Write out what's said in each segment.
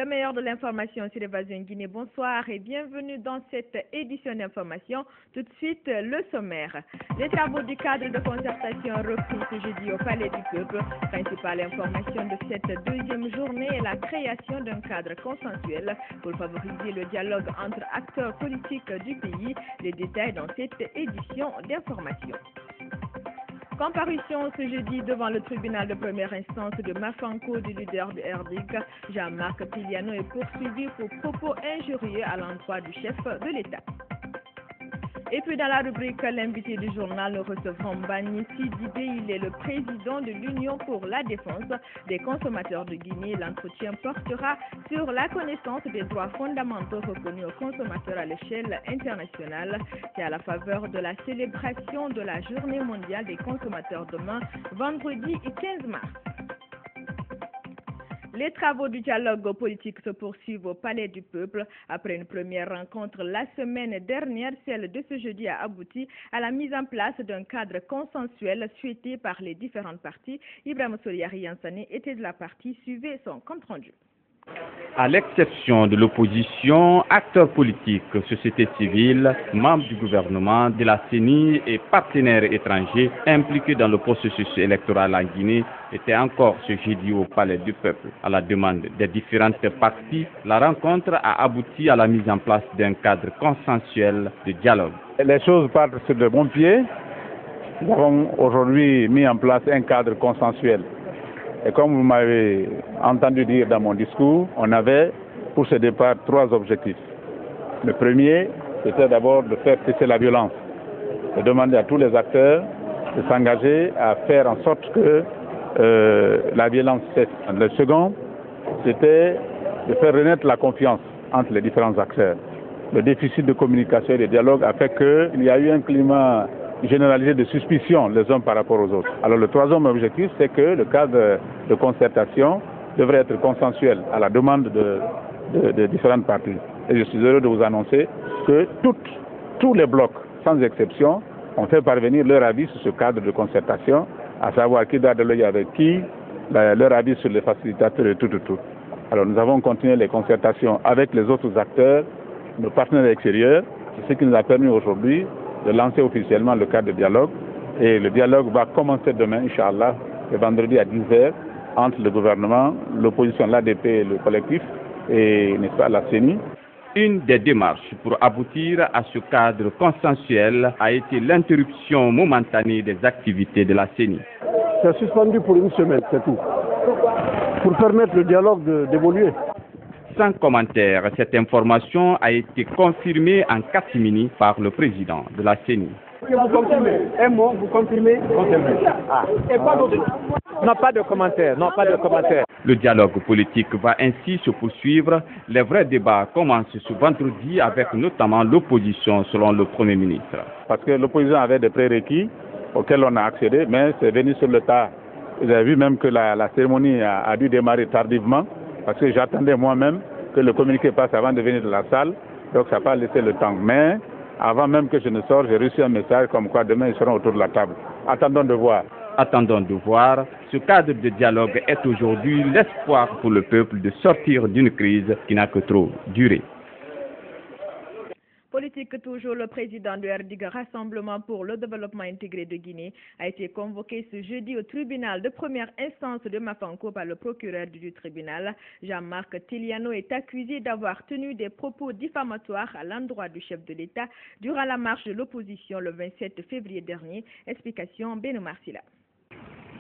meilleur de l'information sur l'évasion Guinée. Bonsoir et bienvenue dans cette édition d'information. Tout de suite, le sommaire. Les travaux du cadre de concertation repris ce jeudi au Palais du Peuple. Principale information de cette deuxième journée est la création d'un cadre consensuel pour favoriser le dialogue entre acteurs politiques du pays. Les détails dans cette édition d'information. Comparution ce jeudi devant le tribunal de première instance de Mafanko du leader de RDIC, Jean-Marc Tiliano est poursuivi pour propos injurieux à l'endroit du chef de l'État. Et puis dans la rubrique l'invité du journal, nous recevrons Mbagni Sidibé. Il est le président de l'Union pour la défense des consommateurs de Guinée. L'entretien portera sur la connaissance des droits fondamentaux reconnus aux consommateurs à l'échelle internationale. C'est à la faveur de la célébration de la Journée mondiale des consommateurs demain, vendredi 15 mars. Les travaux du dialogue politique se poursuivent au Palais du Peuple. Après une première rencontre la semaine dernière, celle de ce jeudi a abouti à la mise en place d'un cadre consensuel souhaité par les différentes parties. Ibrahim Soliari Yansane était de la partie, suivez son compte rendu. À l'exception de l'opposition, acteurs politiques, société civile, membres du gouvernement, de la CENI et partenaires étrangers impliqués dans le processus électoral en Guinée étaient encore ce jeudi au Palais du Peuple. À la demande des différentes parties, la rencontre a abouti à la mise en place d'un cadre consensuel de dialogue. Les choses partent sur de bons pieds. Nous avons aujourd'hui mis en place un cadre consensuel. Et comme vous m'avez entendu dire dans mon discours, on avait pour ce départ 3 objectifs. Le premier, c'était d'abord de faire cesser la violence, de demander à tous les acteurs de s'engager à faire en sorte que la violence cesse. Le second, c'était de faire renaître la confiance entre les différents acteurs. Le déficit de communication et de dialogue a fait qu'il y a eu un climat généralisé de suspicion les uns par rapport aux autres. Alors le troisième objectif, c'est que le cadre de concertation devrait être consensuel à la demande de différentes parties. Et je suis heureux de vous annoncer que tous les blocs, sans exception, ont fait parvenir leur avis sur ce cadre de concertation, à savoir qui doit de l'œil avec qui, leur avis sur les facilitateurs et tout. Alors nous avons continué les concertations avec les autres acteurs, nos partenaires extérieurs, c'est ce qui nous a permis aujourd'hui de lancer officiellement le cadre de dialogue. Et le dialogue va commencer demain, Inch'Allah, le vendredi à 10h, entre le gouvernement, l'opposition, l'ADP et le collectif, et n'est-ce pas, la CENI. Une des démarches pour aboutir à ce cadre consensuel a été l'interruption momentanée des activités de la CENI. C'est suspendu pour une semaine, c'est tout, pour permettre le dialogue d'évoluer. Sans commentaire, cette information a été confirmée en catimini par le président de la CENI. Vous confirmez un mot, vous confirmez. Et quoi d'autre? Non, pas de commentaire, Le dialogue politique va ainsi se poursuivre. Les vrais débats commencent ce vendredi avec notamment l'opposition selon le Premier ministre. Parce que l'opposition avait des prérequis auxquels on a accédé, mais c'est venu sur le tas. Vous avez vu même que la cérémonie a dû démarrer tardivement. Parce que j'attendais moi-même que le communiqué passe avant de venir de la salle, donc ça n'a pas laissé le temps. Mais avant même que je ne sorte, j'ai reçu un message comme quoi demain ils seront autour de la table. Attendons de voir. Attendons de voir. Ce cadre de dialogue est aujourd'hui l'espoir pour le peuple de sortir d'une crise qui n'a que trop duré. Politique toujours, le président du RDIC, Rassemblement pour le développement intégré de Guinée, a été convoqué ce jeudi au tribunal de première instance de Mafanko par le procureur du tribunal. Jean-Marc Tiliano est accusé d'avoir tenu des propos diffamatoires à l'endroit du chef de l'État durant la marche de l'opposition le 27 février dernier. Explication Beno Marsila.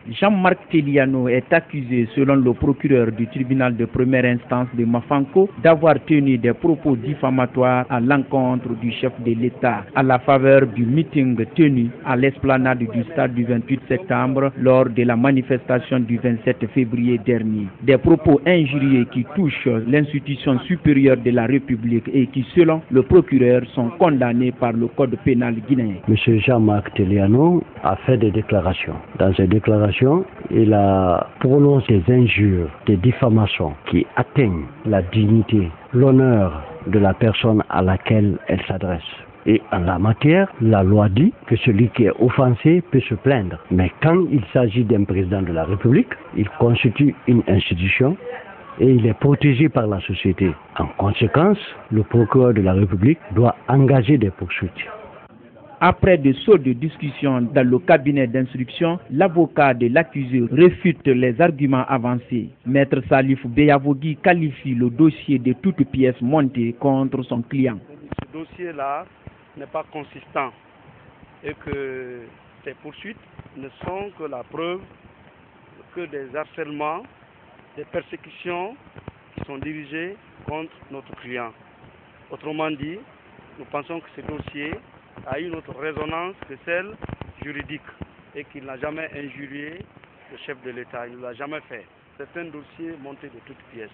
Jean-Marc Tiliano est accusé, selon le procureur du tribunal de première instance de Mafanko, d'avoir tenu des propos diffamatoires à l'encontre du chef de l'État à la faveur du meeting tenu à l'esplanade du stade du 28 septembre lors de la manifestation du 27 février dernier. Des propos injurieux qui touchent l'institution supérieure de la République et qui, selon le procureur, sont condamnés par le code pénal guinéen. M. Jean-Marc Tiliano a fait des déclarations. Dans ces déclarations, il a prononcé des injures, des diffamations qui atteignent la dignité, l'honneur de la personne à laquelle elle s'adresse. Et en la matière, la loi dit que celui qui est offensé peut se plaindre. Mais quand il s'agit d'un président de la République, il constitue une institution et il est protégé par la société. En conséquence, le procureur de la République doit engager des poursuites. Après de sourdes discussions dans le cabinet d'instruction, l'avocat de l'accusé réfute les arguments avancés. Maître Salif Beyavogi qualifie le dossier de toutes pièces montées contre son client. Ce dossier-là n'est pas consistant et que ces poursuites ne sont que la preuve que des harcèlements, des persécutions qui sont dirigées contre notre client. Autrement dit, nous pensons que ce dossier a une autre résonance que celle juridique et qu'il n'a jamais injurié le chef de l'État, il ne l'a jamais fait. C'est un dossier monté de toutes pièces.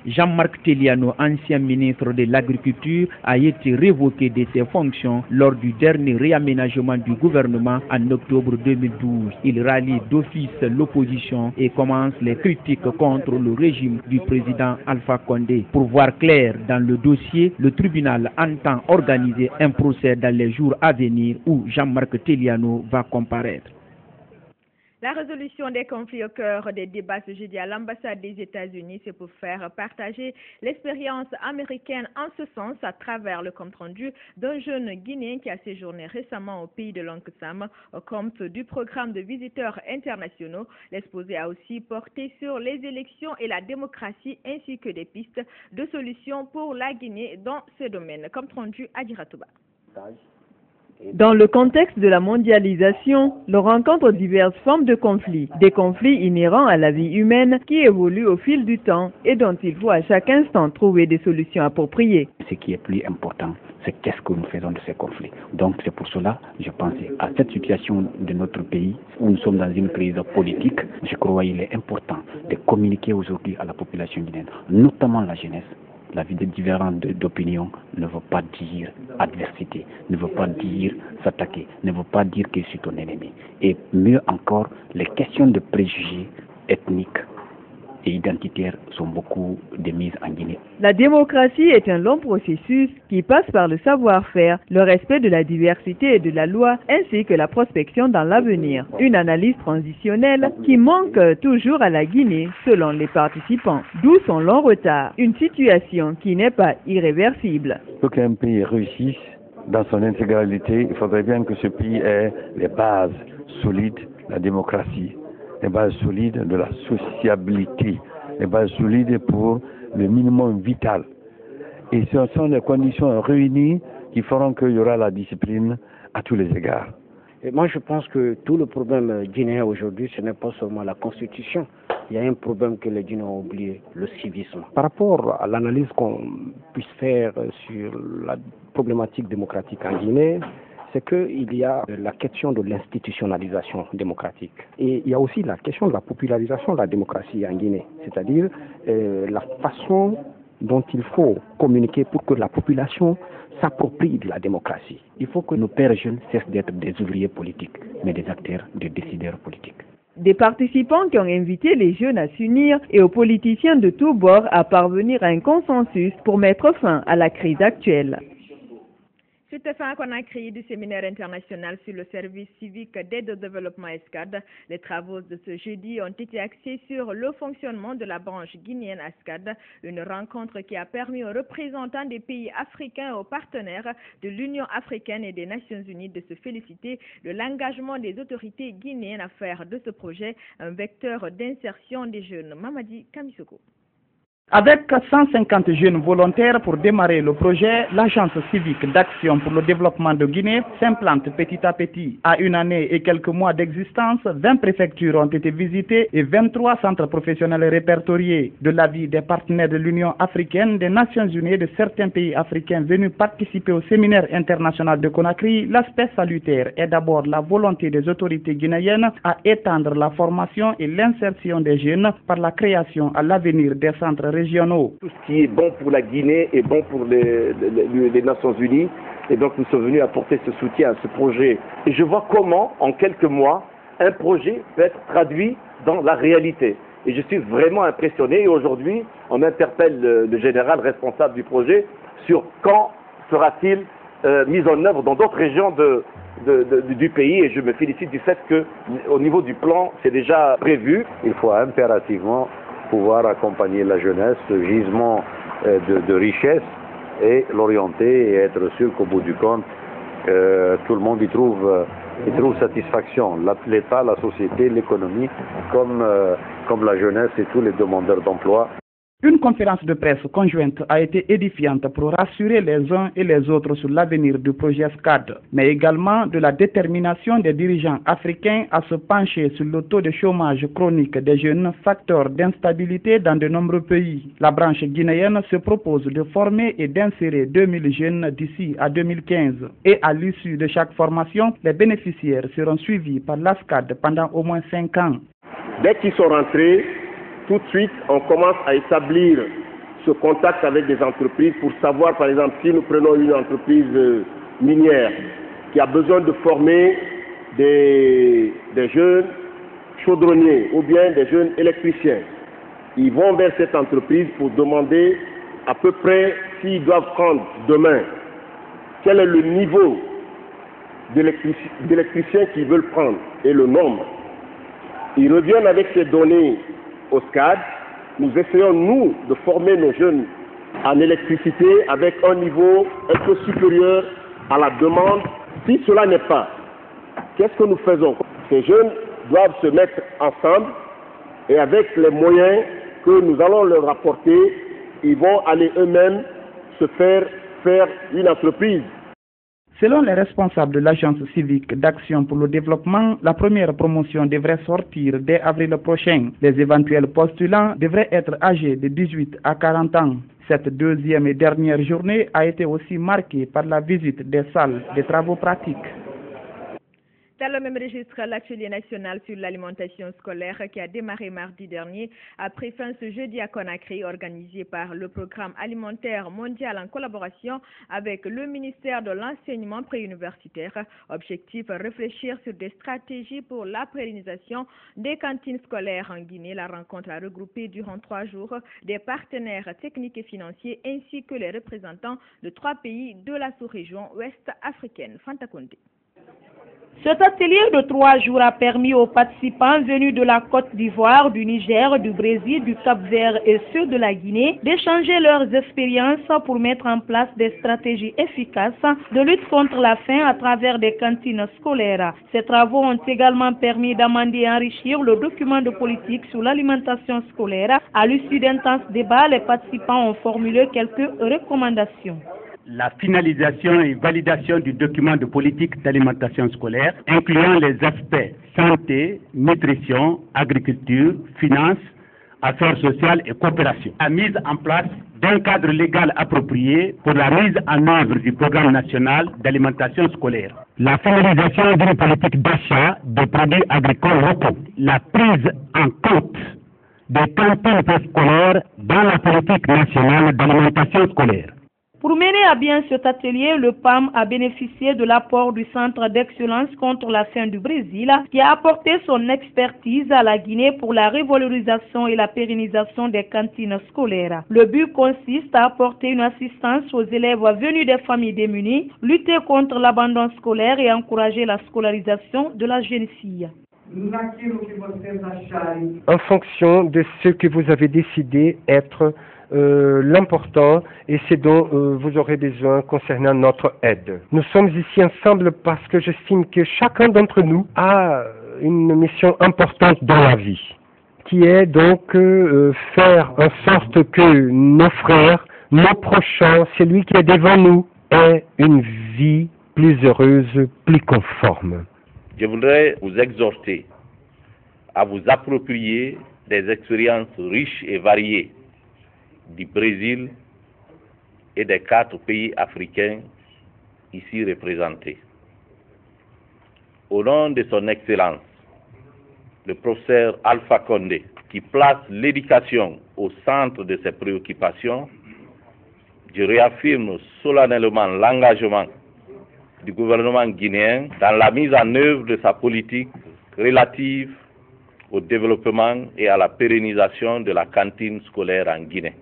Jean-Marc Teliano, ancien ministre de l'Agriculture, a été révoqué de ses fonctions lors du dernier réaménagement du gouvernement en octobre 2012. Il rallie d'office l'opposition et commence les critiques contre le régime du président Alpha Condé. Pour voir clair dans le dossier, le tribunal entend organiser un procès dans les jours à venir où Jean-Marc Teliano va comparaître. La résolution des conflits au cœur des débats ce jeudi à l'ambassade des États-Unis, c'est pour faire partager l'expérience américaine en ce sens à travers le compte-rendu d'un jeune Guinéen qui a séjourné récemment au pays de l'Oncle Sam au compte du programme de visiteurs internationaux. L'exposé a aussi porté sur les élections et la démocratie ainsi que des pistes de solutions pour la Guinée dans ce domaine. Compte-rendu à Diratouba. Dans le contexte de la mondialisation, l'on rencontre diverses formes de conflits, des conflits inhérents à la vie humaine qui évoluent au fil du temps et dont il faut à chaque instant trouver des solutions appropriées. Ce qui est plus important, c'est qu'est-ce que nous faisons de ces conflits. Donc c'est pour cela que je pensais à cette situation de notre pays où nous sommes dans une crise politique. Je crois qu'il est important de communiquer aujourd'hui à la population guinéenne, notamment la jeunesse. La vie différente d'opinion ne veut pas dire adversité, ne veut pas dire s'attaquer, ne veut pas dire que je suis ton ennemi. Et mieux encore, les questions de préjugés ethniques et identitaires sont beaucoup démises en Guinée. La démocratie est un long processus qui passe par le savoir-faire, le respect de la diversité et de la loi, ainsi que la prospection dans l'avenir. Une analyse transitionnelle qui manque toujours à la Guinée selon les participants, d'où son long retard, une situation qui n'est pas irréversible. Pour qu'un pays réussisse dans son intégralité, il faudrait bien que ce pays ait les bases solides, la démocratie, les bases solides de la sociabilité, les bases solides pour le minimum vital. Et ce sont les conditions réunies qui feront qu'il y aura la discipline à tous les égards. Et moi, je pense que tout le problème guinéen aujourd'hui, ce n'est pas seulement la Constitution. Il y a un problème que les Guinéens ont oublié, le civisme. Par rapport à l'analyse qu'on puisse faire sur la problématique démocratique en Guinée, c'est qu'il y a la question de l'institutionnalisation démocratique. Et il y a aussi la question de la popularisation de la démocratie en Guinée, c'est-à-dire la façon dont il faut communiquer pour que la population s'approprie de la démocratie. Il faut que nos pères jeunes cessent d'être des ouvriers politiques, mais des acteurs, des décideurs politiques. Des participants qui ont invité les jeunes à s'unir et aux politiciens de tous bords à parvenir à un consensus pour mettre fin à la crise actuelle. C'était fin qu'on a créé du séminaire international sur le service civique d'aide au développement ESCAD. Les travaux de ce jeudi ont été axés sur le fonctionnement de la branche guinéenne ESCAD, une rencontre qui a permis aux représentants des pays africains et aux partenaires de l'Union africaine et des Nations unies de se féliciter de l'engagement des autorités guinéennes à faire de ce projet un vecteur d'insertion des jeunes. Mamadi Kamisoko. Avec 150 jeunes volontaires pour démarrer le projet, l'Agence civique d'action pour le développement de Guinée s'implante petit à petit. À une année et quelques mois d'existence, 20 préfectures ont été visitées et 23 centres professionnels répertoriés. De l'avis des partenaires de l'Union africaine, des Nations unies et de certains pays africains venus participer au séminaire international de Conakry, l'aspect salutaire est d'abord la volonté des autorités guinéennes à étendre la formation et l'insertion des jeunes par la création à l'avenir des centres régionaux. Tout ce qui est bon pour la Guinée est bon pour les Nations Unies. Et donc nous sommes venus apporter ce soutien à ce projet. Et je vois comment, en quelques mois, un projet peut être traduit dans la réalité. Et je suis vraiment impressionné. Et aujourd'hui, on interpelle le général responsable du projet sur quand sera-t-il mis en œuvre dans d'autres régions du pays. Et je me félicite du fait qu'au niveau du plan, c'est déjà prévu. Il faut impérativement pouvoir accompagner la jeunesse, ce gisement de richesse, et l'orienter et être sûr qu'au bout du compte, tout le monde y trouve satisfaction. L'État, la société, l'économie, comme la jeunesse et tous les demandeurs d'emploi. Une conférence de presse conjointe a été édifiante pour rassurer les uns et les autres sur l'avenir du projet SCAD, mais également de la détermination des dirigeants africains à se pencher sur le taux de chômage chronique des jeunes, facteur d'instabilité dans de nombreux pays. La branche guinéenne se propose de former et d'insérer 2000 jeunes d'ici à 2015. Et à l'issue de chaque formation, les bénéficiaires seront suivis par l'ASCAD pendant au moins 5 ans. Dès qu'ils sont rentrés, tout de suite, on commence à établir ce contact avec des entreprises pour savoir, par exemple, si nous prenons une entreprise minière qui a besoin de former des jeunes chaudronniers ou bien des jeunes électriciens. Ils vont vers cette entreprise pour demander à peu près s'ils doivent prendre demain, quel est le niveau d'électriciens qu'ils veulent prendre et le nombre. Ils reviennent avec ces données au SCAD. Nous essayons, nous, de former nos jeunes en électricité avec un niveau un peu supérieur à la demande. Si cela n'est pas, qu'est-ce que nous faisons? Ces jeunes doivent se mettre ensemble et avec les moyens que nous allons leur apporter, ils vont aller eux-mêmes se faire une entreprise. Selon les responsables de l'Agence civique d'action pour le développement, la première promotion devrait sortir dès avril prochain. Les éventuels postulants devraient être âgés de 18 à 40 ans. Cette deuxième et dernière journée a été aussi marquée par la visite des salles de travaux pratiques. Dans le même registre, l'atelier national sur l'alimentation scolaire qui a démarré mardi dernier a pris fin ce jeudi à Conakry, organisé par le Programme alimentaire mondial en collaboration avec le ministère de l'enseignement préuniversitaire. Objectif, réfléchir sur des stratégies pour la pérennisation des cantines scolaires en Guinée. La rencontre a regroupé durant 3 jours des partenaires techniques et financiers ainsi que les représentants de 3 pays de la sous-région ouest africaine. Fanta Konté. Cet atelier de 3 jours a permis aux participants venus de la Côte d'Ivoire, du Niger, du Brésil, du Cap-Vert et ceux de la Guinée d'échanger leurs expériences pour mettre en place des stratégies efficaces de lutte contre la faim à travers des cantines scolaires. Ces travaux ont également permis d'amender et enrichir le document de politique sur l'alimentation scolaire. À l'issue d'intenses débats, les participants ont formulé quelques recommandations. La finalisation et validation du document de politique d'alimentation scolaire, incluant les aspects santé, nutrition, agriculture, finances, affaires sociales et coopération. La mise en place d'un cadre légal approprié pour la mise en œuvre du programme national d'alimentation scolaire. La finalisation d'une politique d'achat de produits agricoles locaux. La prise en compte des cantines préscolaires dans la politique nationale d'alimentation scolaire. Pour mener à bien cet atelier, le PAM a bénéficié de l'apport du Centre d'excellence contre la faim du Brésil, qui a apporté son expertise à la Guinée pour la revalorisation et la pérennisation des cantines scolaires. Le but consiste à apporter une assistance aux élèves venus des familles démunies, lutter contre l'abandon scolaire et encourager la scolarisation de la jeune fille. En fonction de ce que vous avez décidé être l'important et ce dont vous aurez besoin concernant notre aide. Nous sommes ici ensemble parce que j'estime que chacun d'entre nous a une mission importante dans la vie, qui est donc faire en sorte que nos frères, nos prochains, celui qui est devant nous, aient une vie plus heureuse, plus conforme. Je voudrais vous exhorter à vous approprier des expériences riches et variées du Brésil et des 4 pays africains ici représentés. Au nom de son Excellence, le professeur Alpha Condé, qui place l'éducation au centre de ses préoccupations, je réaffirme solennellement l'engagement du gouvernement guinéen dans la mise en œuvre de sa politique relative au développement et à la pérennisation de la cantine scolaire en Guinée.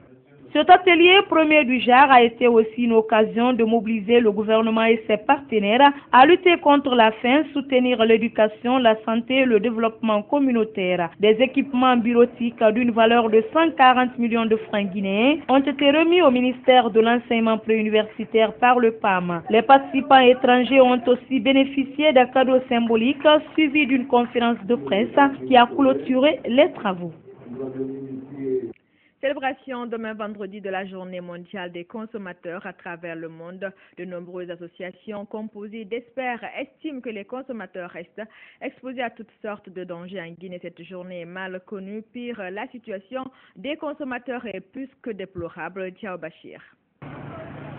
Cet atelier premier du genre a été aussi une occasion de mobiliser le gouvernement et ses partenaires à lutter contre la faim, soutenir l'éducation, la santé et le développement communautaire. Des équipements bureautiques d'une valeur de 140 millions de francs guinéens ont été remis au ministère de l'enseignement préuniversitaire par le PAM. Les participants étrangers ont aussi bénéficié d'un cadeau symbolique suivi d'une conférence de presse qui a clôturé les travaux. Célébration demain vendredi de la journée mondiale des consommateurs à travers le monde. De nombreuses associations composées d'experts estiment que les consommateurs restent exposés à toutes sortes de dangers en Guinée. Cette journée est mal connue. Pire, la situation des consommateurs est plus que déplorable. Tiao Bachir.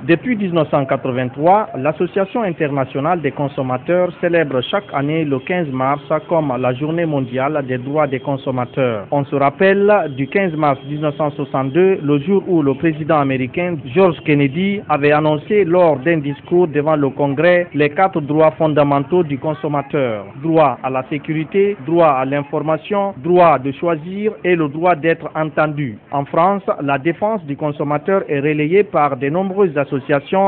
Depuis 1983, l'Association internationale des consommateurs célèbre chaque année le 15 mars comme la journée mondiale des droits des consommateurs. On se rappelle du 15 mars 1962, le jour où le président américain George Kennedy avait annoncé lors d'un discours devant le Congrès les 4 droits fondamentaux du consommateur. Droit à la sécurité, droit à l'information, droit de choisir et le droit d'être entendu. En France, la défense du consommateur est relayée par de nombreuses associations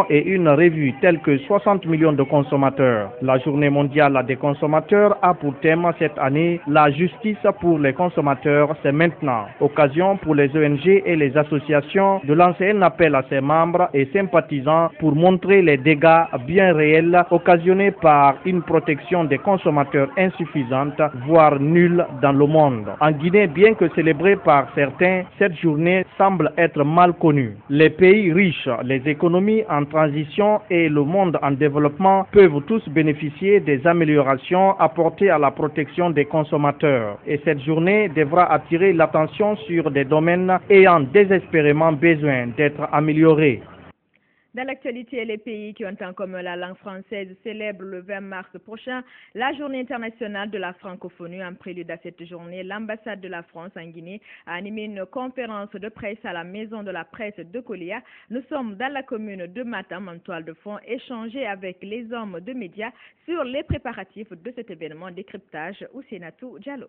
et une revue telle que 60 millions de consommateurs. La journée mondiale des consommateurs a pour thème cette année la justice pour les consommateurs, c'est maintenant. Occasion pour les ONG et les associations de lancer un appel à ses membres et sympathisants pour montrer les dégâts bien réels occasionnés par une protection des consommateurs insuffisante, voire nulle dans le monde. En Guinée, bien que célébrée par certains, cette journée semble être mal connue. Les pays riches, les économies en transition et le monde en développement peuvent tous bénéficier des améliorations apportées à la protection des consommateurs. Et cette journée devra attirer l'attention sur des domaines ayant désespérément besoin d'être améliorés. Dans l'actualité, les pays qui ont en commun la langue française célèbrent le 20 mars prochain la journée internationale de la francophonie. En prélude à cette journée, l'ambassade de la France en Guinée a animé une conférence de presse à la maison de la presse de Kolia. Nous sommes dans la commune de Matam en toile de fond, échangé avec les hommes de médias sur les préparatifs de cet événement. Décryptage Ousenatou Diallo.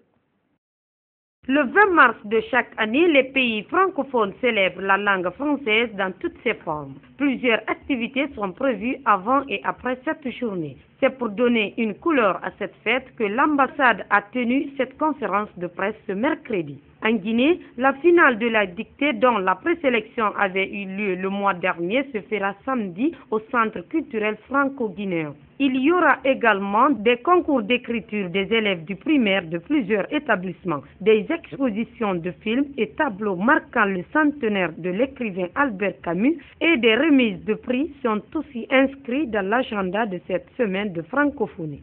Le 20 mars de chaque année, les pays francophones célèbrent la langue française dans toutes ses formes. Plusieurs activités sont prévues avant et après cette journée. C'est pour donner une couleur à cette fête que l'ambassade a tenu cette conférence de presse ce mercredi. En Guinée, la finale de la dictée dont la présélection avait eu lieu le mois dernier se fera samedi au Centre culturel franco-guinéen. Il y aura également des concours d'écriture des élèves du primaire de plusieurs établissements, des expositions de films et tableaux marquant le centenaire de l'écrivain Albert Camus et des remises de prix sont aussi inscrits dans l'agenda de cette semaine de francophonie.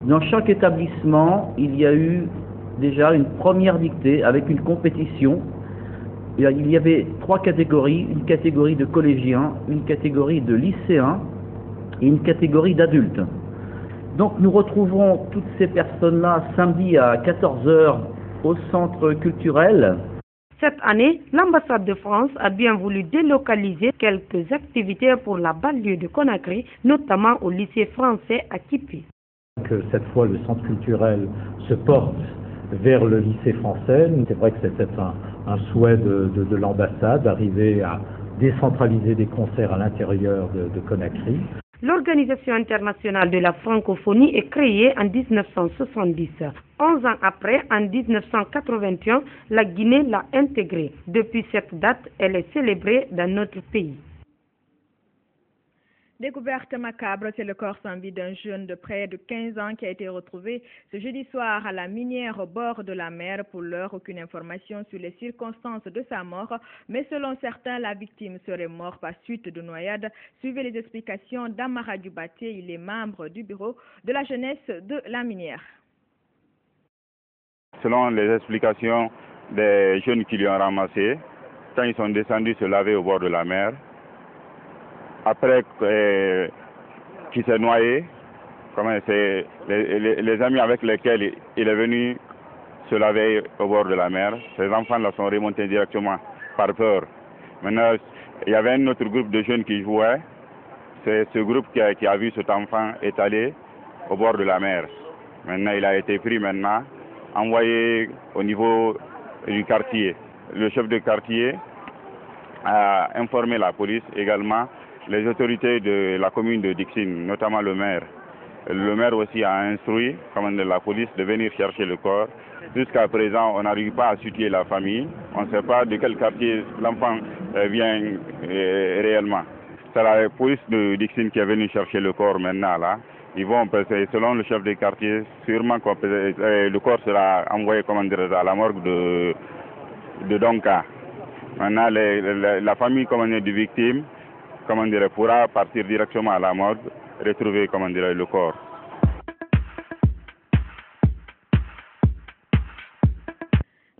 Dans chaque établissement, il y a eu déjà une première dictée avec une compétition. Il y avait 3 catégories, une catégorie de collégiens, une catégorie de lycéens et une catégorie d'adultes. Donc nous retrouverons toutes ces personnes-là samedi à 14 h au centre culturel. Cette année, l'ambassade de France a bien voulu délocaliser quelques activités pour la banlieue de Conakry, notamment au lycée français à Kipi. Que cette fois le centre culturel se porte vers le lycée français. C'est vrai que c'était un souhait de l'ambassade d'arriver à décentraliser des concerts à l'intérieur de Conakry. L'Organisation internationale de la francophonie est créée en 1970. 11 ans après, en 1981, la Guinée l'a intégrée. Depuis cette date, elle est célébrée dans notre pays. Découverte macabre, c'est le corps sans vie d'un jeune de près de 15 ans qui a été retrouvé ce jeudi soir à la minière au bord de la mer. Pour l'heure, aucune information sur les circonstances de sa mort, mais selon certains, la victime serait morte par suite de noyade. Suivez les explications d'Amara Dubaté, il est membre du bureau de la jeunesse de la minière. Selon les explications des jeunes qui lui ont ramassé, quand ils sont descendus se laver au bord de la mer, après qu'il s'est noyé, c'est les amis avec lesquels il est venu se laver au bord de la mer, ces enfants-là sont remontés directement par peur. Maintenant, il y avait un autre groupe de jeunes qui jouaient. C'est ce groupe qui a vu cet enfant étalé au bord de la mer. Maintenant, il a été pris envoyé au niveau du quartier. Le chef de quartier a informé la police, également les autorités de la commune de Dixine, notamment le maire. Le maire aussi a instruit la police de venir chercher le corps. Jusqu'à présent, on n'arrive pas à situer la famille. On ne sait pas de quel quartier l'enfant vient réellement. C'est la police de Dixine qui est venue chercher le corps maintenant là. Ils vont passer, selon le chef de quartier, sûrement le corps sera envoyé à la morgue de Donka. Maintenant, la famille des victimes pourra partir directement à la morgue, retrouver le corps.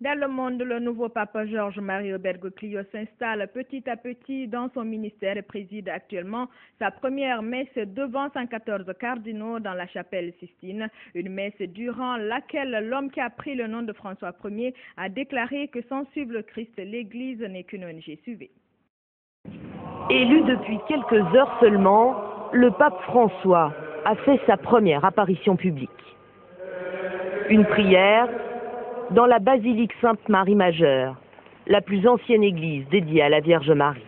Dans le monde, le nouveau pape Georges-Marie Bergoglio s'installe petit à petit dans son ministère et préside actuellement sa première messe devant 114 cardinaux dans la chapelle Sistine, une messe durant laquelle l'homme qui a pris le nom de François Ier a déclaré que sans suivre le Christ, l'Église n'est qu'une ONG. Suivez. Élu depuis quelques heures seulement, le pape François a fait sa première apparition publique. Une prière dans la basilique Sainte-Marie Majeure, la plus ancienne église dédiée à la Vierge Marie.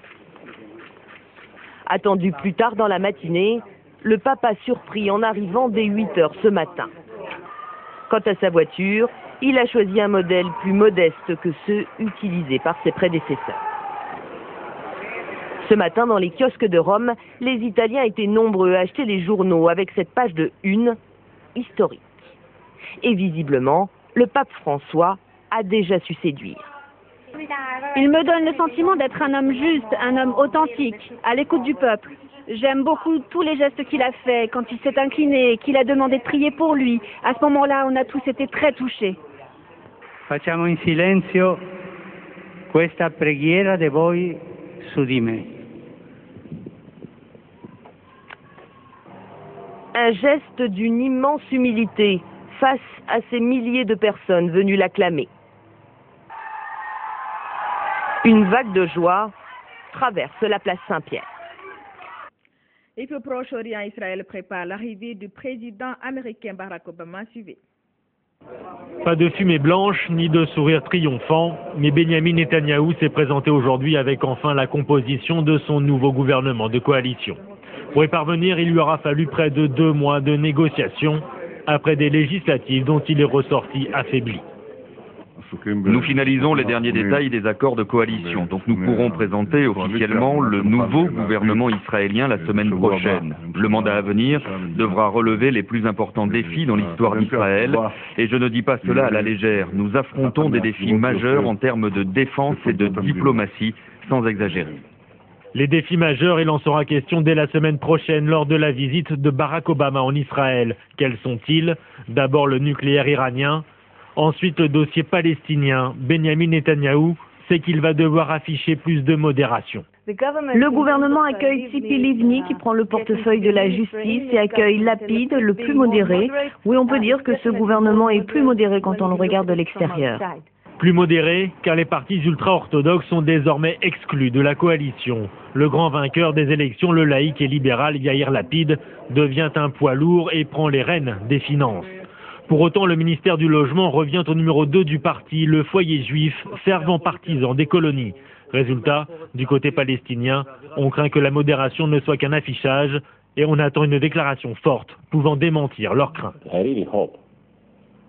Attendu plus tard dans la matinée, le pape a surpris en arrivant dès 8 heures ce matin. Quant à sa voiture, il a choisi un modèle plus modeste que ceux utilisés par ses prédécesseurs. Ce matin, dans les kiosques de Rome, les Italiens étaient nombreux à acheter les journaux avec cette page de une historique. Et visiblement, le pape François a déjà su séduire. Il me donne le sentiment d'être un homme juste, un homme authentique, à l'écoute du peuple. J'aime beaucoup tous les gestes qu'il a faits, quand il s'est incliné, qu'il a demandé de prier pour lui. À ce moment-là, on a tous été très touchés. Facciamo in silenzio questa preghiera de voi su di me. Un geste d'une immense humilité face à ces milliers de personnes venues l'acclamer. Une vague de joie traverse la place Saint-Pierre. Et puis au Proche-Orient, Israël prépare l'arrivée du président américain Barack Obama. Suivez. Pas de fumée blanche ni de sourire triomphant, mais Benyamin Netanyahou s'est présenté aujourd'hui avec enfin la composition de son nouveau gouvernement de coalition. Pour y parvenir, il lui aura fallu près de 2 mois de négociations après des législatives dont il est ressorti affaibli. Nous finalisons les derniers détails des accords de coalition, donc nous pourrons présenter officiellement le nouveau gouvernement israélien la semaine prochaine. Le mandat à venir devra relever les plus importants défis dans l'histoire d'Israël, et je ne dis pas cela à la légère. Nous affrontons des défis majeurs en termes de défense et de diplomatie, sans exagérer. Les défis majeurs, il en sera question dès la semaine prochaine lors de la visite de Barack Obama en Israël. Quels sont-ils? D'abord le nucléaire iranien, ensuite le dossier palestinien. Benyamin Netanyahou sait qu'il va devoir afficher plus de modération. Le gouvernement accueille Tzipi Livni qui prend le portefeuille de la justice et accueille Lapid, le plus modéré. Oui, on peut dire que ce gouvernement est plus modéré quand on le regarde de l'extérieur. Plus modéré, car les partis ultra-orthodoxes sont désormais exclus de la coalition. Le grand vainqueur des élections, le laïc et libéral Yair Lapid, devient un poids lourd et prend les rênes des finances. Pour autant, le ministère du Logement revient au numéro 2 du parti, le foyer juif, fervent partisan des colonies. Résultat, du côté palestinien, on craint que la modération ne soit qu'un affichage et on attend une déclaration forte pouvant démentir leurs craintes.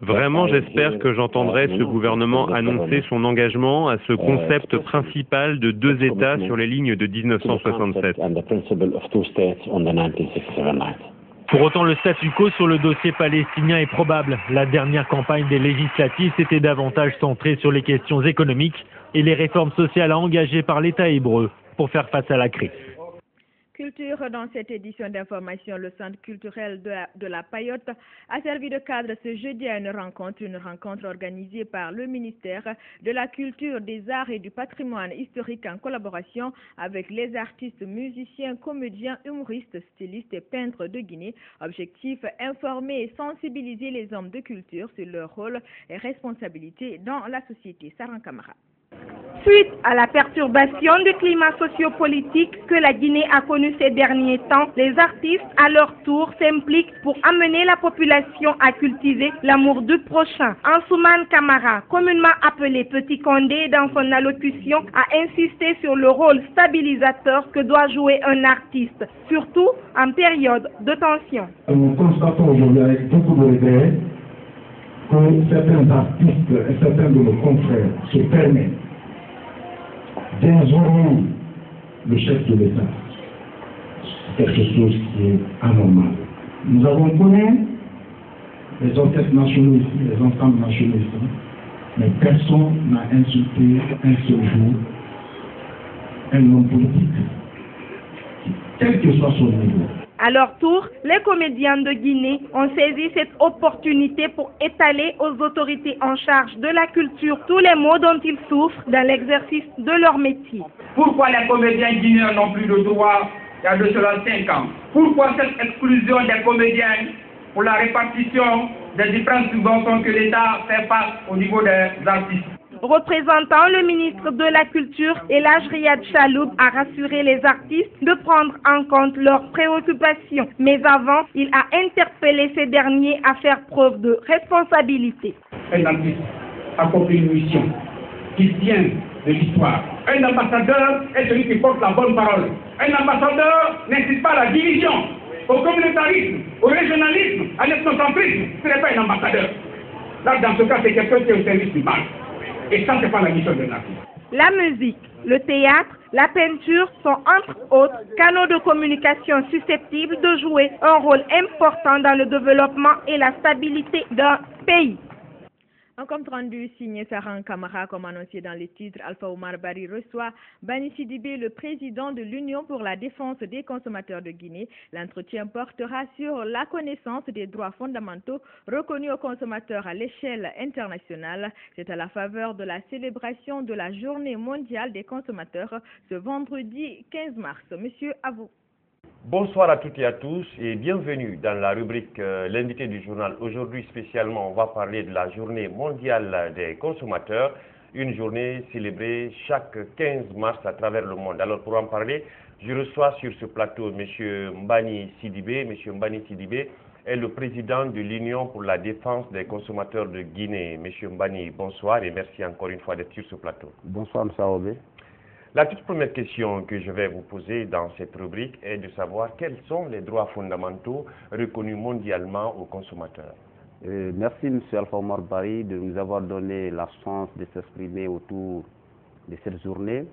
Vraiment, j'espère que j'entendrai ce gouvernement annoncer son engagement à ce concept principal de 2 États sur les lignes de 1967. Pour autant, le statu quo sur le dossier palestinien est probable. La dernière campagne des législatives s'était davantage centrée sur les questions économiques et les réformes sociales engagées par l'État hébreu pour faire face à la crise. Culture, dans cette édition d'information, le centre culturel de la Payotte a servi de cadre ce jeudi à une rencontre organisée par le ministère de la Culture, des Arts et du Patrimoine historique en collaboration avec les artistes, musiciens, comédiens, humoristes, stylistes et peintres de Guinée. Objectif, informer et sensibiliser les hommes de culture sur leur rôle et responsabilité dans la société. Saran Kamara. Suite à la perturbation du climat sociopolitique que la Guinée a connu ces derniers temps, les artistes, à leur tour, s'impliquent pour amener la population à cultiver l'amour du prochain. Ansoumane Kamara, communément appelé Petit Condé, dans son allocution, a insisté sur le rôle stabilisateur que doit jouer un artiste, surtout en période de tension. Nous constatons aujourd'hui avec beaucoup de regret que certains artistes et certains de nos confrères se permettent d'injurier le chef de l'État. C'est quelque chose qui est anormal. Nous avons connu les orchestres nationaux ici, les ensembles nationaux ici, mais personne n'a insulté un seul jour un homme politique, quel que soit son niveau. À leur tour, les comédiens de Guinée ont saisi cette opportunité pour étaler aux autorités en charge de la culture tous les maux dont ils souffrent dans l'exercice de leur métier. Pourquoi les comédiens guinéens n'ont plus de droits il y a de cela 5 ans? Pourquoi cette exclusion des comédiens pour la répartition des différentes subventions que l'État fait face au niveau des artistes? Représentant le ministre de la Culture, Elhadj Riyad Chaloub a rassuré les artistes de prendre en compte leurs préoccupations. Mais avant, il a interpellé ces derniers à faire preuve de responsabilité. Un artiste accomplit une mission qui tient de l'histoire. Un ambassadeur est celui qui porte la bonne parole. Un ambassadeur n'incite pas à la division, au communautarisme, au régionalisme, à l'ethnocentrisme. Ce n'est pas un ambassadeur. Là, dans ce cas, c'est quelqu'un qui est au service du mal. Et ça, c'est pas la mission d'un artiste. La musique, le théâtre, la peinture sont entre autres canaux de communication susceptibles de jouer un rôle important dans le développement et la stabilité d'un pays. Un compte rendu signé Saran Kamara, comme annoncé dans les titres, Alpha Oumar Bari reçoit Bani Sidibé, le président de l'Union pour la défense des consommateurs de Guinée. L'entretien portera sur la connaissance des droits fondamentaux reconnus aux consommateurs à l'échelle internationale. C'est à la faveur de la célébration de la Journée mondiale des consommateurs ce vendredi 15 mars. Monsieur, à vous. Bonsoir à toutes et à tous et bienvenue dans la rubrique L'invité du journal. Aujourd'hui spécialement, on va parler de la journée mondiale des consommateurs, une journée célébrée chaque 15 mars à travers le monde. Alors pour en parler, je reçois sur ce plateau M. Mbani Sidibé. M. Mbani Sidibé est le président de l'Union pour la défense des consommateurs de Guinée. M. Mbani, bonsoir et merci encore une fois d'être sur ce plateau. Bonsoir M. Aobé. La toute première question que je vais vous poser dans cette rubrique est de savoir quels sont les droits fondamentaux reconnus mondialement aux consommateurs. Merci M. Alpha Oumar Bari de nous avoir donné la chance de s'exprimer autour de cette journée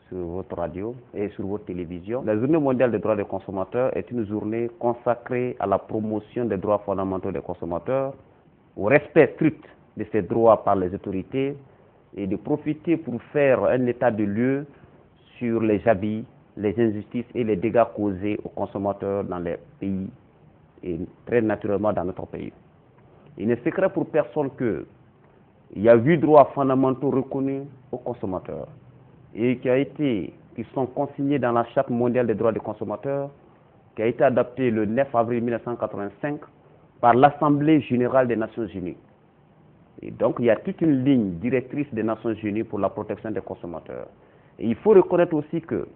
sur votre radio et sur votre télévision. La journée mondiale des droits des consommateurs est une journée consacrée à la promotion des droits fondamentaux des consommateurs, au respect strict de ces droits par les autorités et de profiter pour faire un état de lieu sur les abus, les injustices et les dégâts causés aux consommateurs dans les pays et très naturellement dans notre pays. Il n'est secret pour personne qu'il y a 8 droits fondamentaux reconnus aux consommateurs et qui sont consignés dans la Charte mondiale des droits des consommateurs qui a été adoptée le 9 avril 1985 par l'Assemblée générale des Nations unies. Et donc, il y a toute une ligne directrice des Nations unies pour la protection des consommateurs. Et il faut reconnaître aussi que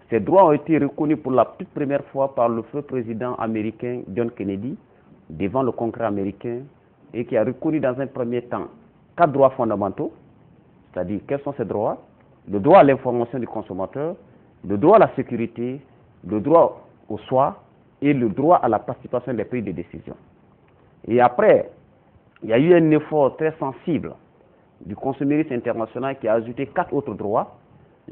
ces droits ont été reconnus pour la toute première fois par le feu président américain John Kennedy devant le Congrès américain et qui a reconnu dans un premier temps 4 droits fondamentaux, c'est-à-dire quels sont ces droits? Le droit à l'information du consommateur, le droit à la sécurité, le droit au soin et le droit à la participation des pays de décision. Et après, il y a eu un effort très sensible du consumérisme international qui a ajouté 4 autres droits.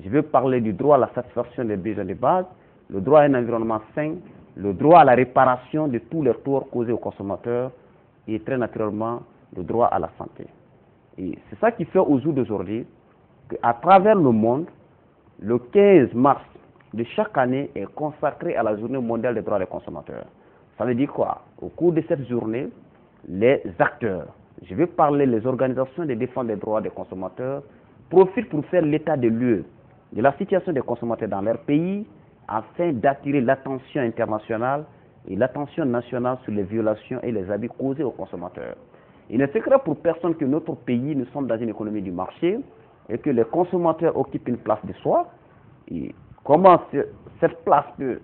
Je veux parler du droit à la satisfaction des besoins de base, le droit à un environnement sain, le droit à la réparation de tous les torts causés aux consommateurs et très naturellement le droit à la santé. Et c'est ça qui fait au jour d'aujourd'hui qu'à travers le monde, le 15 mars de chaque année est consacré à la journée mondiale des droits des consommateurs. Ça veut dire quoi? Au cours de cette journée, les acteurs, je vais parler les organisations de défense des droits des consommateurs, profitent pour faire l'état des lieux de la situation des consommateurs dans leur pays afin d'attirer l'attention internationale et l'attention nationale sur les violations et les abus causés aux consommateurs. Il n'est secret pour personne que notre pays, nous sommes dans une économie du marché et que les consommateurs occupent une place de soi, et comment cette place peut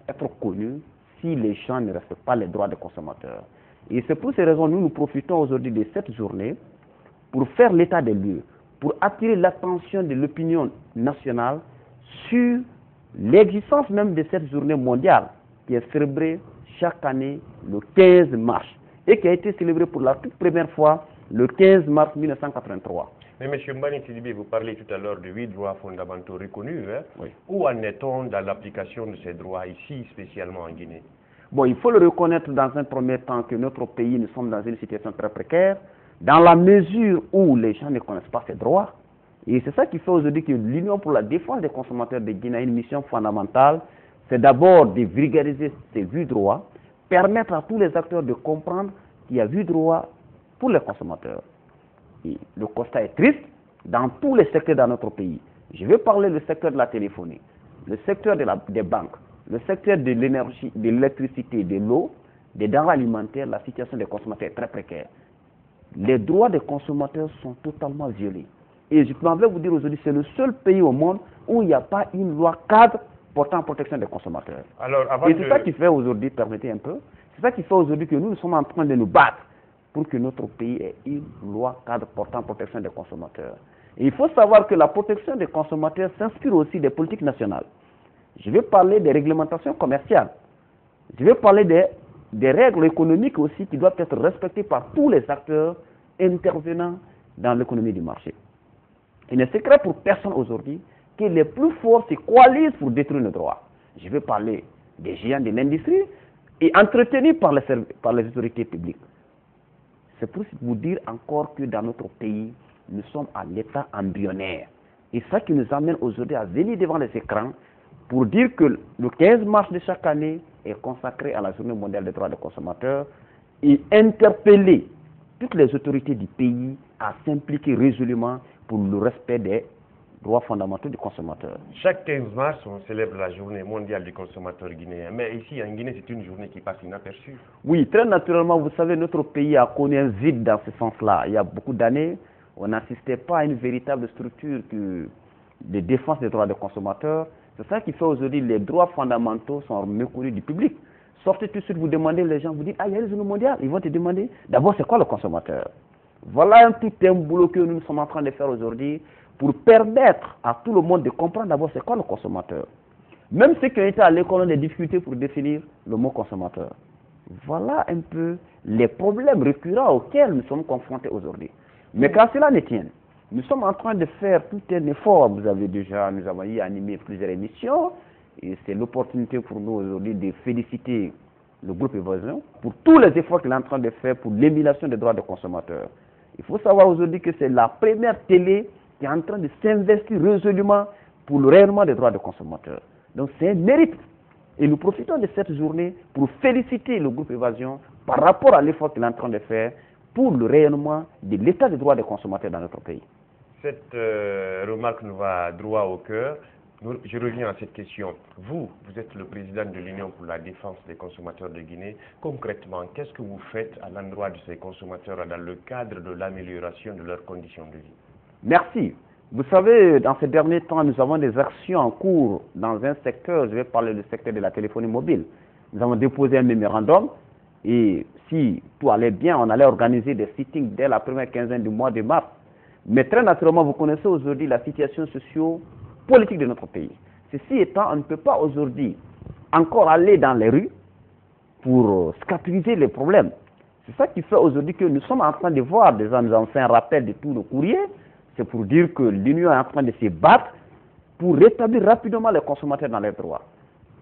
être connue si les gens ne respectent pas les droits des consommateurs. Et c'est pour ces raisons que nous profitons aujourd'hui de cette journée pour faire l'état des lieux, pour attirer l'attention de l'opinion nationale sur l'existence même de cette journée mondiale qui est célébrée chaque année le 15 mars et qui a été célébrée pour la toute première fois le 15 mars 1983. Mais M. Mbani Sidibé, vous parlez tout à l'heure de 8 droits fondamentaux reconnus. Hein? Oui. Où en est-on dans l'application de ces droits ici, spécialement en Guinée? Bon, il faut le reconnaître dans un premier temps que notre pays, nous sommes dans une situation très précaire, dans la mesure où les gens ne connaissent pas ces droits. Et c'est ça qui fait aujourd'hui que l'Union pour la défense des consommateurs de Guinée a une mission fondamentale, c'est d'abord de vulgariser ces 8 droits, permettre à tous les acteurs de comprendre qu'il y a 8 droits pour les consommateurs. Et le constat est triste dans tous les secteurs dans notre pays. Je vais parler du secteur de la téléphonie, le secteur des banques, le secteur de l'énergie, de l'électricité, de l'eau, des denrées alimentaires. La situation des consommateurs est très précaire. Les droits des consommateurs sont totalement violés. Et je peux vous dire aujourd'hui, c'est le seul pays au monde où il n'y a pas une loi cadre portant protection des consommateurs. Alors, et c'est ça qui fait aujourd'hui, permettez un peu, c'est ça qui fait aujourd'hui que nous sommes en train de nous battre pour que notre pays ait une loi cadre portant protection des consommateurs. Et il faut savoir que la protection des consommateurs s'inspire aussi des politiques nationales. Je vais parler des réglementations commerciales. Je vais parler des règles économiques aussi qui doivent être respectées par tous les acteurs intervenant dans l'économie du marché. Il n'est secret pour personne aujourd'hui que les plus forts se coalisent pour détruire le droit. Je vais parler des géants de l'industrie et entretenus par les autorités publiques. C'est pour vous dire encore que dans notre pays, nous sommes à l'état embryonnaire. Et ça qui nous amène aujourd'hui à venir devant les écrans pour dire que le 15 mars de chaque année est consacré à la Journée mondiale des droits des consommateurs et interpeller toutes les autorités du pays à s'impliquer résolument pour le respect des droits fondamentaux du consommateur. Chaque 15 mars, on célèbre la Journée mondiale du consommateur guinéen. Mais ici, en Guinée, c'est une journée qui passe inaperçue. Oui, très naturellement, vous savez, notre pays a connu un vide dans ce sens-là. Il y a beaucoup d'années, on n'assistait pas à une véritable structure de défense des droits des consommateurs. C'est ça qui fait aujourd'hui les droits fondamentaux sont méconnus du public. Sortez tout de suite, vous demandez les gens, vous dites, ah, il y a une journée mondiale. Ils vont te demander, d'abord, c'est quoi le consommateur? Voilà tout un boulot que nous sommes en train de faire aujourd'hui pour permettre à tout le monde de comprendre d'abord c'est quoi le consommateur. Même ceux qui ont été à l'école ont des difficultés pour définir le mot consommateur. Voilà un peu les problèmes récurrents auxquels nous sommes confrontés aujourd'hui. Mais quand cela ne tienne, nous sommes en train de faire tout un effort. Nous avons eu animé plusieurs émissions et c'est l'opportunité pour nous aujourd'hui de féliciter le groupe Évasion pour tous les efforts qu'il est en train de faire pour l'émulation des droits des consommateurs. Il faut savoir aujourd'hui que c'est la première télé qui est en train de s'investir résolument pour le rayonnement des droits des consommateurs. Donc c'est un mérite. Et nous profitons de cette journée pour féliciter le groupe Évasion par rapport à l'effort qu'il est en train de faire pour le rayonnement de l'état des droits des consommateurs dans notre pays. Cette remarque nous va droit au cœur. Je reviens à cette question. Vous êtes le président de l'Union pour la défense des consommateurs de Guinée. Concrètement, qu'est-ce que vous faites à l'endroit de ces consommateurs dans le cadre de l'amélioration de leurs conditions de vie? Merci. Vous savez, dans ces derniers temps, nous avons des actions en cours dans un secteur, je vais parler du secteur de la téléphonie mobile. Nous avons déposé un mémorandum et si tout allait bien, on allait organiser des sittings dès la première quinzaine du mois de mars. Mais très naturellement, vous connaissez aujourd'hui la situation socio-politique de notre pays. Ceci étant, on ne peut pas aujourd'hui encore aller dans les rues pour scapiser les problèmes. C'est ça qui fait aujourd'hui que nous sommes en train de voir, déjà nous avons fait un rappel de tout le courrier, c'est pour dire que l'Union est en train de se battre pour rétablir rapidement les consommateurs dans leurs droits.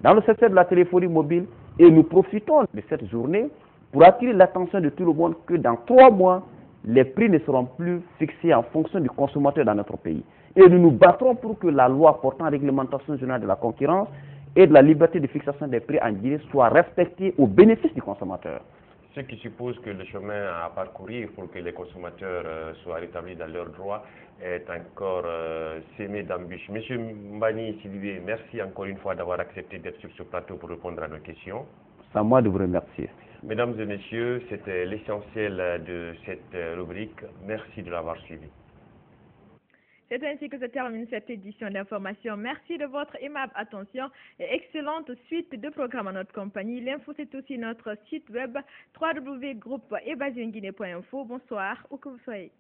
Dans le secteur de la téléphonie mobile, et nous profitons de cette journée pour attirer l'attention de tout le monde que dans 3 mois, les prix ne seront plus fixés en fonction du consommateur dans notre pays. Et nous nous battrons pour que la loi portant réglementation générale de la concurrence et de la liberté de fixation des prix en Guinée soit respectée au bénéfice du consommateur. Ce qui suppose que le chemin à parcourir pour que les consommateurs soient rétablis dans leurs droits est encore semé d'embûches. Monsieur Mbani Sidibé, merci encore une fois d'avoir accepté d'être sur ce plateau pour répondre à nos questions. C'est à moi de vous remercier. Mesdames et messieurs, c'était l'essentiel de cette rubrique. Merci de l'avoir suivi. C'est ainsi que se termine cette édition d'information. Merci de votre aimable attention et excellente suite de programmes à notre compagnie. L'info, c'est aussi notre site web www.groupe.ebazinguinée.info. Bonsoir, où que vous soyez.